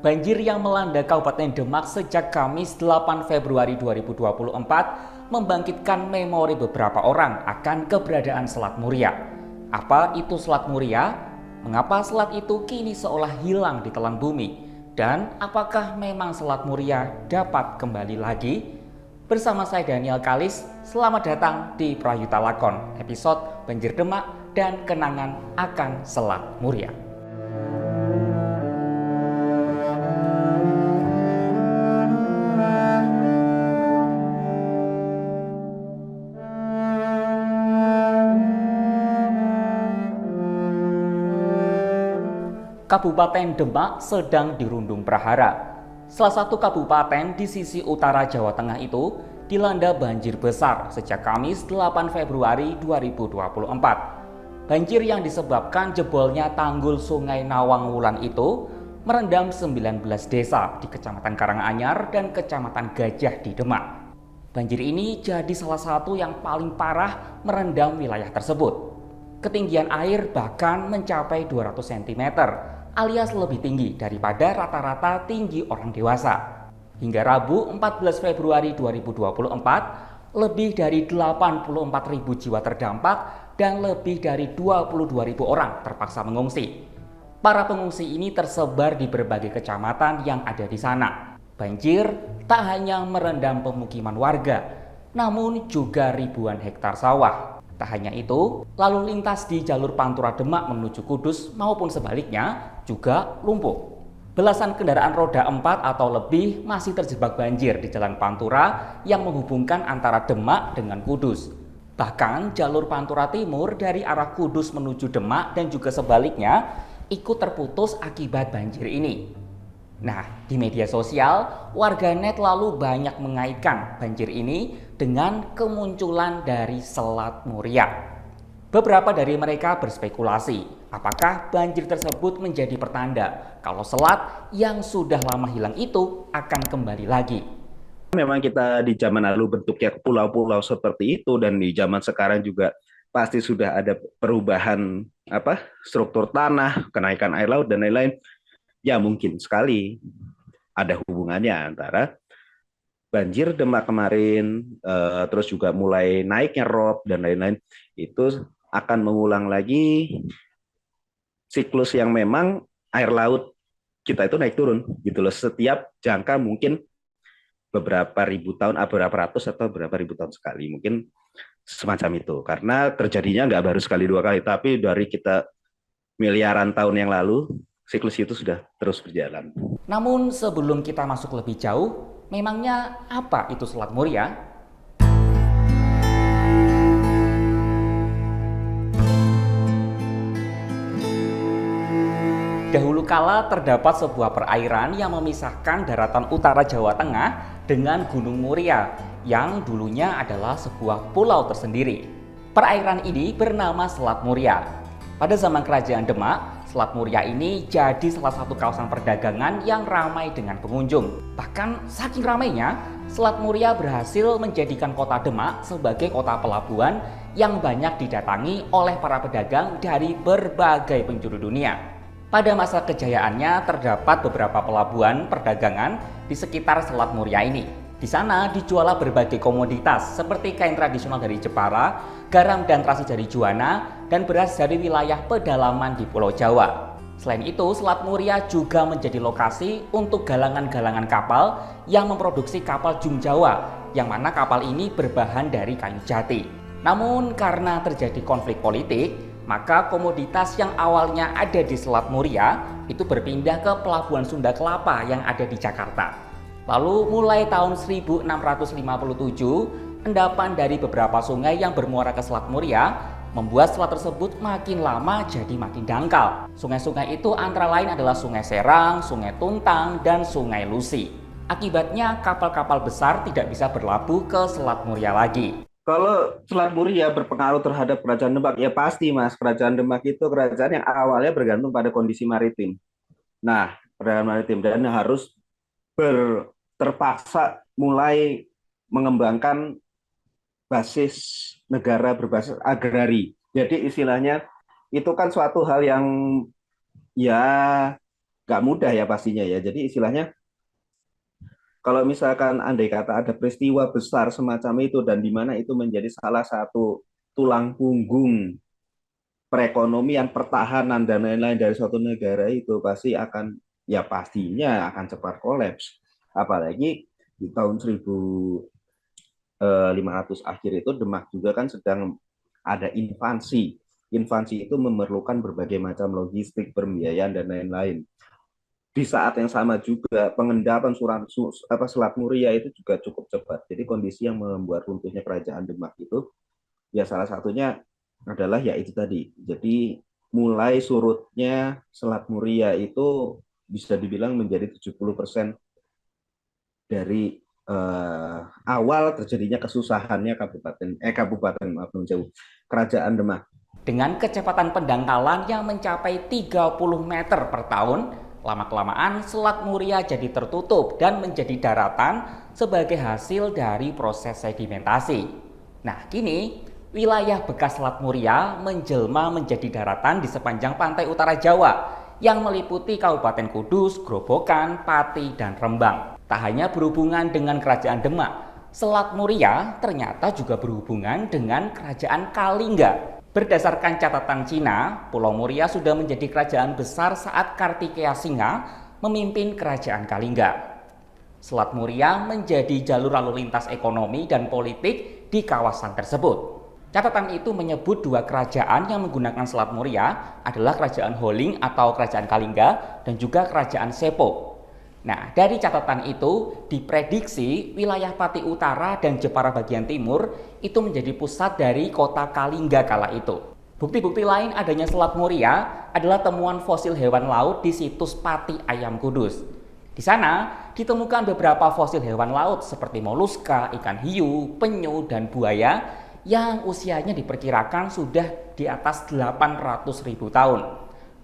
Banjir yang melanda Kabupaten Demak sejak Kamis 8 Februari 2024 membangkitkan memori beberapa orang akan keberadaan Selat Muria. Apa itu Selat Muria? Mengapa selat itu kini seolah hilang di telan bumi? Dan apakah memang Selat Muria dapat kembali lagi? Bersama saya Daniel Kalis, selamat datang di Prayuta Lakon, episode Banjir Demak dan Kenangan akan Selat Muria. Kabupaten Demak sedang dirundung prahara. Salah satu kabupaten di sisi utara Jawa Tengah itu dilanda banjir besar sejak Kamis 8 Februari 2024. Banjir yang disebabkan jebolnya tanggul Sungai Nawang Wulan itu merendam 19 desa di Kecamatan Karanganyar dan Kecamatan Gajah di Demak. Banjir ini jadi salah satu yang paling parah merendam wilayah tersebut. Ketinggian air bahkan mencapai 200 cm alias lebih tinggi daripada rata-rata tinggi orang dewasa. Hingga Rabu 14 Februari 2024, lebih dari 84.000 jiwa terdampak dan lebih dari 22.000 orang terpaksa mengungsi. Para pengungsi ini tersebar di berbagai kecamatan yang ada di sana. Banjir tak hanya merendam pemukiman warga, namun juga ribuan hektar sawah. Tak hanya itu, lalu lintas di jalur Pantura Demak menuju Kudus maupun sebaliknya juga lumpuh. Belasan kendaraan roda 4 atau lebih masih terjebak banjir di jalan Pantura yang menghubungkan antara Demak dengan Kudus. Bahkan jalur Pantura Timur dari arah Kudus menuju Demak dan juga sebaliknya ikut terputus akibat banjir ini. Nah, di media sosial, warganet lalu banyak mengaitkan banjir ini dengan kemunculan dari Selat Muria. Beberapa dari mereka berspekulasi, apakah banjir tersebut menjadi pertanda kalau selat yang sudah lama hilang itu akan kembali lagi. Memang kita di zaman lalu bentuknya pulau-pulau seperti itu dan di zaman sekarang juga pasti sudah ada perubahan struktur tanah, kenaikan air laut dan lain-lain. Ya mungkin sekali ada hubungannya antara banjir Demak kemarin, terus juga mulai naiknya rob dan lain-lain, itu akan mengulang lagi siklus yang memang air laut kita itu naik turun gitu loh, setiap jangka mungkin beberapa ribu tahun, beberapa ratus atau beberapa ribu tahun sekali, mungkin semacam itu. Karena terjadinya nggak baru sekali dua kali, tapi dari kita miliaran tahun yang lalu, siklus itu sudah terus berjalan. Namun sebelum kita masuk lebih jauh, memangnya apa itu Selat Muria? Dahulu kala terdapat sebuah perairan yang memisahkan daratan utara Jawa Tengah dengan Gunung Muria yang dulunya adalah sebuah pulau tersendiri. Perairan ini bernama Selat Muria. Pada zaman Kerajaan Demak, Selat Muria ini jadi salah satu kawasan perdagangan yang ramai dengan pengunjung. Bahkan saking ramainya, Selat Muria berhasil menjadikan kota Demak sebagai kota pelabuhan yang banyak didatangi oleh para pedagang dari berbagai penjuru dunia. Pada masa kejayaannya terdapat beberapa pelabuhan perdagangan di sekitar Selat Muria ini. Di sana dijual berbagai komoditas seperti kain tradisional dari Jepara, garam dan terasi dari Juwana, dan beras dari wilayah pedalaman di Pulau Jawa. Selain itu, Selat Muria juga menjadi lokasi untuk galangan-galangan kapal yang memproduksi kapal Jung Jawa, yang mana kapal ini berbahan dari kayu jati. Namun karena terjadi konflik politik, maka komoditas yang awalnya ada di Selat Muria itu berpindah ke Pelabuhan Sunda Kelapa yang ada di Jakarta. Lalu mulai tahun 1657, endapan dari beberapa sungai yang bermuara ke Selat Muria membuat selat tersebut makin lama jadi makin dangkal. Sungai-sungai itu antara lain adalah Sungai Serang, Sungai Tuntang, dan Sungai Lusi. Akibatnya kapal-kapal besar tidak bisa berlabuh ke Selat Muria lagi. Kalau Selat Muria berpengaruh terhadap Kerajaan Demak, ya pasti Mas. Kerajaan Demak itu kerajaan yang awalnya bergantung pada kondisi maritim. Nah, perdagangan maritim dan harus terpaksa mulai mengembangkan basis negara berbasis agrari. Jadi istilahnya itu kan suatu hal yang ya nggak mudah ya pastinya ya. Jadi istilahnya kalau misalkan andai kata ada peristiwa besar semacam itu dan di mana itu menjadi salah satu tulang punggung perekonomian, pertahanan dan lain-lain dari suatu negara itu pasti akan ya pastinya akan cepat kolaps. Apalagi di tahun 1500 akhir itu Demak juga kan sedang ada invasi. Invasi itu memerlukan berbagai macam logistik, pembiayaan dan lain-lain. Di saat yang sama juga pengendapan Selat Muria itu juga cukup cepat. Jadi kondisi yang membuat runtuhnya kerajaan Demak itu ya salah satunya adalah ya itu tadi. Jadi mulai surutnya Selat Muria itu bisa dibilang menjadi 70% dari awal terjadinya kesusahannya kabupaten maaf jauh kerajaan Demak. Dengan kecepatan pendangkalan yang mencapai 30 meter per tahun, lama-kelamaan Selat Muria jadi tertutup dan menjadi daratan sebagai hasil dari proses sedimentasi. Nah, kini wilayah bekas Selat Muria menjelma menjadi daratan di sepanjang pantai utara Jawa yang meliputi Kabupaten Kudus, Grobogan, Pati, dan Rembang. Tak hanya berhubungan dengan Kerajaan Demak, Selat Muria ternyata juga berhubungan dengan Kerajaan Kalingga. Berdasarkan catatan Cina, Pulau Muria sudah menjadi kerajaan besar saat Kartikeya Singha memimpin Kerajaan Kalingga. Selat Muria menjadi jalur lalu lintas ekonomi dan politik di kawasan tersebut. Catatan itu menyebut dua kerajaan yang menggunakan Selat Muria adalah Kerajaan Holing atau Kerajaan Kalingga dan juga Kerajaan Sepo. Nah, dari catatan itu diprediksi wilayah Pati Utara dan Jepara bagian timur itu menjadi pusat dari kota Kalingga kala itu. Bukti-bukti lain adanya Selat Muria adalah temuan fosil hewan laut di situs Pati Ayam Kudus. Di sana ditemukan beberapa fosil hewan laut seperti moluska, ikan hiu, penyu, dan buaya yang usianya diperkirakan sudah di atas 800.000 tahun.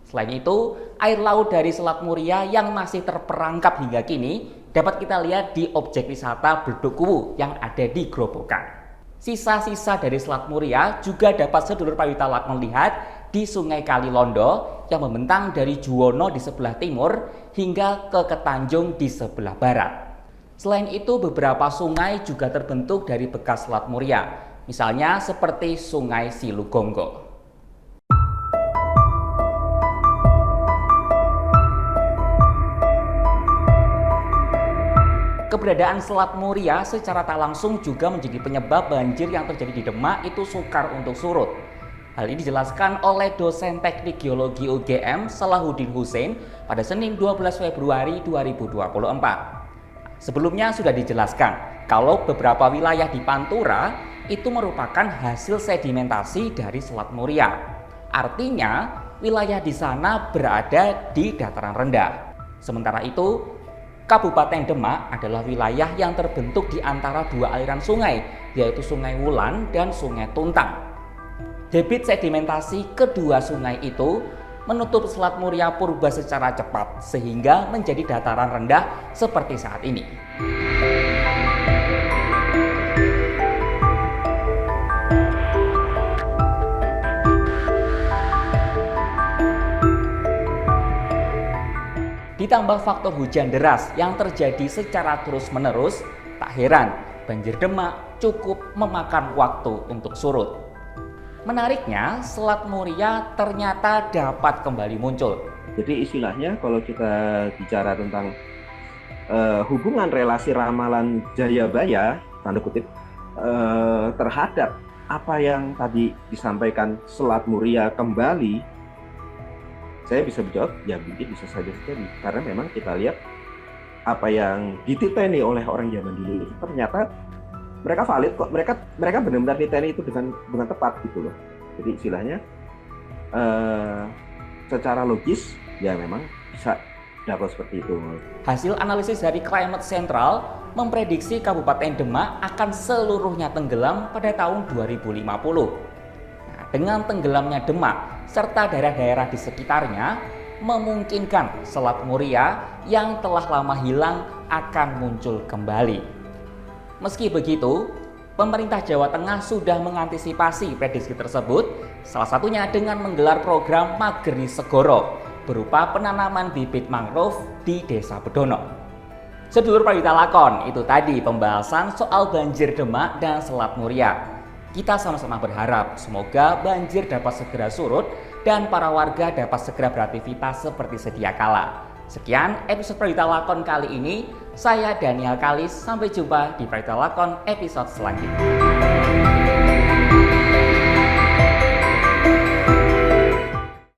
Selain itu, air laut dari Selat Muria yang masih terperangkap hingga kini dapat kita lihat di objek wisata Bedokuwu yang ada di Grobogan. Sisa-sisa dari Selat Muria juga dapat sedulur pawita lakon lihat di Sungai Kalilondo yang membentang dari Juwono di sebelah timur hingga ke Ketanjung di sebelah barat. Selain itu, beberapa sungai juga terbentuk dari bekas Selat Muria, misalnya seperti Sungai Silugonggo. Keberadaan Selat Muria secara tak langsung juga menjadi penyebab banjir yang terjadi di Demak itu sukar untuk surut. Hal ini dijelaskan oleh dosen teknik geologi UGM Salahuddin Hussein pada Senin 12 Februari 2024. Sebelumnya sudah dijelaskan kalau beberapa wilayah di Pantura itu merupakan hasil sedimentasi dari Selat Muria. Artinya wilayah di sana berada di dataran rendah. Sementara itu, Kabupaten Demak adalah wilayah yang terbentuk di antara dua aliran sungai, yaitu Sungai Wulan dan Sungai Tuntang. Debit sedimentasi kedua sungai itu menutup Selat Muria purba secara cepat, sehingga menjadi dataran rendah seperti saat ini. Ditambah faktor hujan deras yang terjadi secara terus-menerus, tak heran banjir Demak cukup memakan waktu untuk surut. Menariknya, Selat Muria ternyata dapat kembali muncul. Jadi istilahnya kalau kita bicara tentang hubungan relasi ramalan Jayabaya, tanda kutip, terhadap apa yang tadi disampaikan Selat Muria kembali, saya bisa menjawab, ya mungkin bisa saja terjadi. Karena memang kita lihat apa yang dititeni oleh orang zaman dulu itu ternyata mereka valid kok. Mereka benar-benar diteni itu dengan tepat gitu loh. Jadi istilahnya secara logis ya memang bisa dapat seperti itu. Hasil analisis dari Climate Central memprediksi Kabupaten Demak akan seluruhnya tenggelam pada tahun 2050. Dengan tenggelamnya Demak serta daerah-daerah di sekitarnya, memungkinkan Selat Muria yang telah lama hilang akan muncul kembali. Meski begitu, pemerintah Jawa Tengah sudah mengantisipasi prediksi tersebut, salah satunya dengan menggelar program Mageri Segoro, berupa penanaman bibit mangrove di Desa Bedono. Sedulur Pradita Lakon, itu tadi pembahasan soal banjir Demak dan Selat Muria. Kita sama-sama berharap semoga banjir dapat segera surut dan para warga dapat segera beraktivitas seperti sedia kala. Sekian episode Pradita Lakon kali ini. Saya Daniel Kalis, sampai jumpa di Pradita Lakon episode selanjutnya.